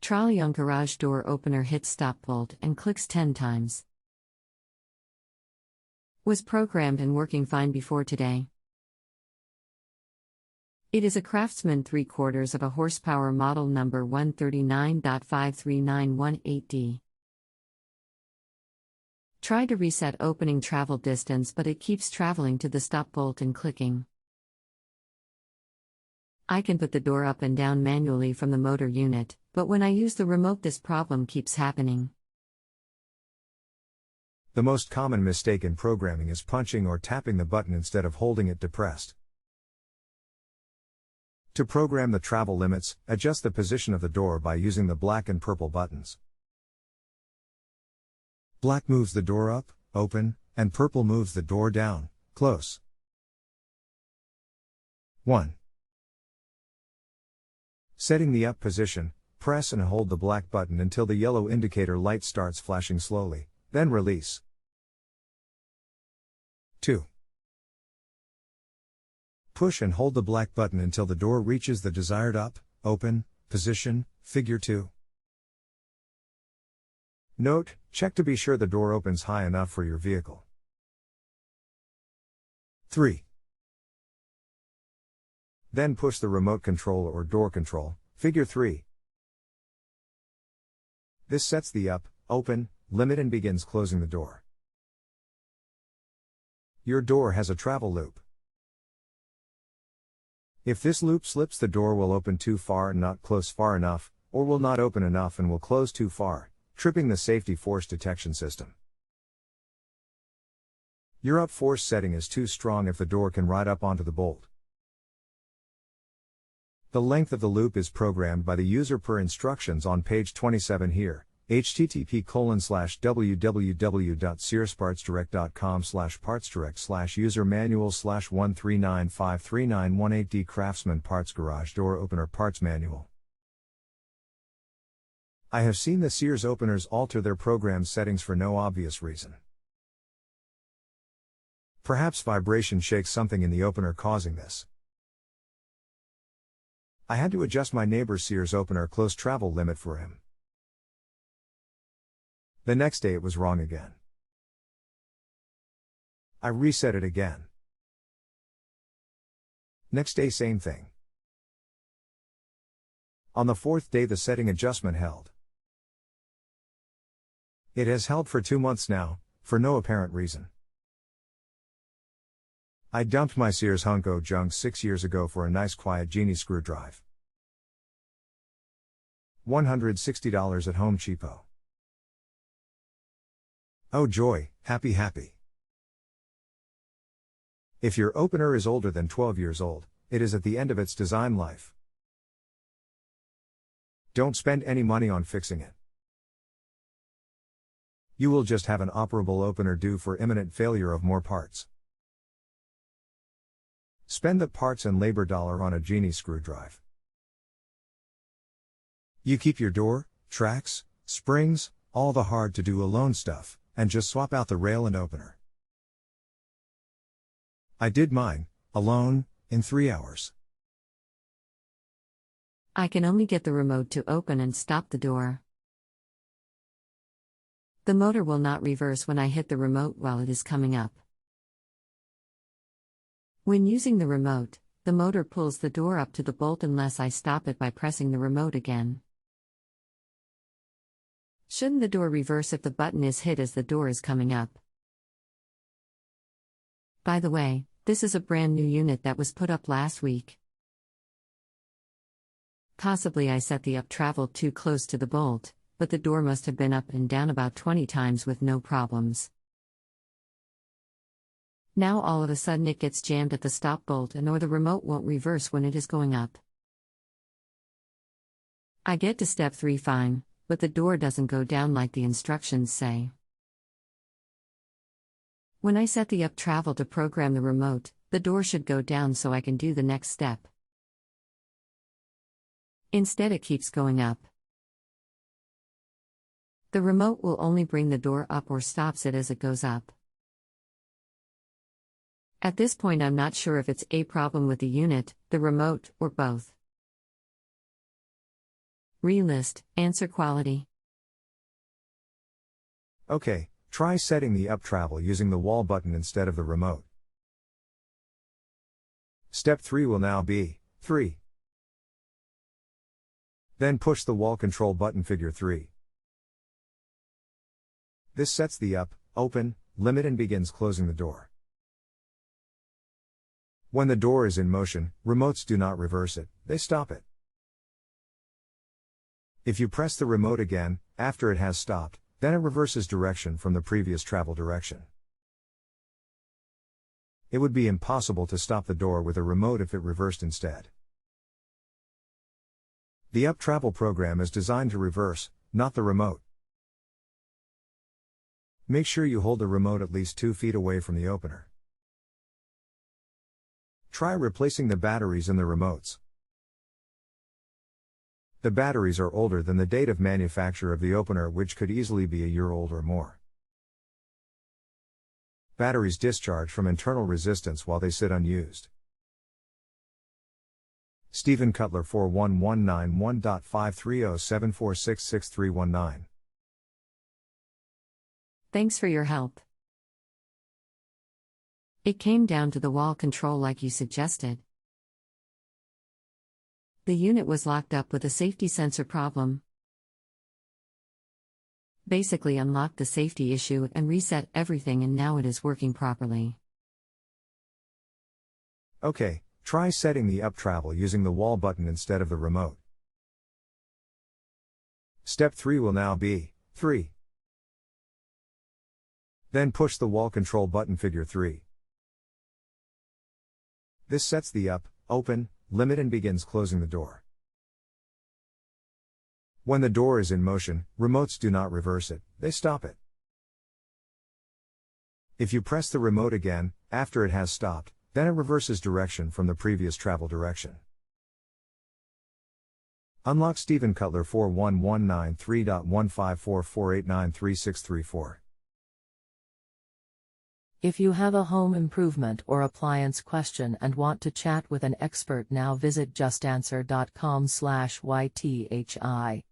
Trolley on garage door opener hits stop bolt and clicks 10 times. Was programmed and working fine before today. It is a Craftsman 3/4 of a horsepower model number 139.53918D. Try to reset opening travel distance, but it keeps traveling to the stop bolt and clicking. I can put the door up and down manually from the motor unit, but when I use the remote this problem keeps happening. The most common mistake in programming is punching or tapping the button instead of holding it depressed. To program the travel limits, adjust the position of the door by using the black and purple buttons. Black moves the door up, open, and purple moves the door down, close. 1. Setting the up position, press and hold the black button until the yellow indicator light starts flashing slowly, then release. 2. Push and hold the black button until the door reaches the desired up, open, position, figure 2. Note, check to be sure the door opens high enough for your vehicle. 3. Then push the remote control or door control, figure 3. This sets the up, open, limit and begins closing the door. Your door has a travel loop. If this loop slips, the door will open too far and not close far enough, or will not open enough and will close too far, tripping the safety force detection system. Your up force setting is too strong if the door can ride up onto the bolt. The length of the loop is programmed by the user per instructions on page 27 here, http://www.searspartsdirect.com/partsdirect/user-manual/139539118D Craftsman Parts Garage Door Opener Parts Manual. I have seen the Sears openers alter their program settings for no obvious reason. Perhaps vibration shakes something in the opener causing this. I had to adjust my neighbor's Sears opener close travel limit for him. The next day it was wrong again. I reset it again. Next day same thing. On the fourth day the setting adjustment held. It has held for 2 months now, for no apparent reason. I dumped my Sears Hunko junk 6 years ago for a nice quiet Genie screw drive. $160 at Home Cheapo. Oh joy, happy. If your opener is older than 12 years old, it is at the end of its design life. Don't spend any money on fixing it. You will just have an operable opener due for imminent failure of more parts. Spend the parts and labor dollar on a Genie screw drive. You keep your door, tracks, springs, all the hard to do alone stuff, and just swap out the rail and opener. I did mine, alone, in 3 hours. I can only get the remote to open and stop the door. The motor will not reverse when I hit the remote while it is coming up. When using the remote, the motor pulls the door up to the bolt unless I stop it by pressing the remote again. Shouldn't the door reverse if the button is hit as the door is coming up? By the way, this is a brand new unit that was put up last week. Possibly I set the up travel too close to the bolt, but the door must have been up and down about 20 times with no problems. Now all of a sudden it gets jammed at the stop bolt and or the remote won't reverse when it is going up. I get to step 3 fine, but the door doesn't go down like the instructions say. When I set the up travel to program the remote, the door should go down so I can do the next step. Instead it keeps going up. The remote will only bring the door up or stops it as it goes up. At this point I'm not sure if it's a problem with the unit, the remote, or both. Relist, answer quality. Okay, try setting the up travel using the wall button instead of the remote. Step 3 will now be 3. Then push the wall control button figure 3. This sets the up, open, limit and begins closing the door. When the door is in motion, remotes do not reverse it, they stop it. If you press the remote again, after it has stopped, then it reverses direction from the previous travel direction. It would be impossible to stop the door with a remote if it reversed instead. The up travel program is designed to reverse, not the remote. Make sure you hold the remote at least 2 feet away from the opener. Try replacing the batteries in the remotes. The batteries are older than the date of manufacture of the opener, which could easily be a year old or more. Batteries discharge from internal resistance while they sit unused. Stephen Cutler 41191.53074666319. Thanks for your help. It came down to the wall control like you suggested. The unit was locked up with a safety sensor problem. Basically unlocked the safety issue and reset everything, and now it is working properly. Okay, try setting the up travel using the wall button instead of the remote. Step 3 will now be 3. Then push the wall control button figure 3. This sets the up, open, limit and begins closing the door. When the door is in motion, remotes do not reverse it, they stop it. If you press the remote again, after it has stopped, then it reverses direction from the previous travel direction. Unlock Stephen Cutler 41193.15448936334. If you have a home improvement or appliance question and want to chat with an expert, now visit JustAnswer.com/YTHI.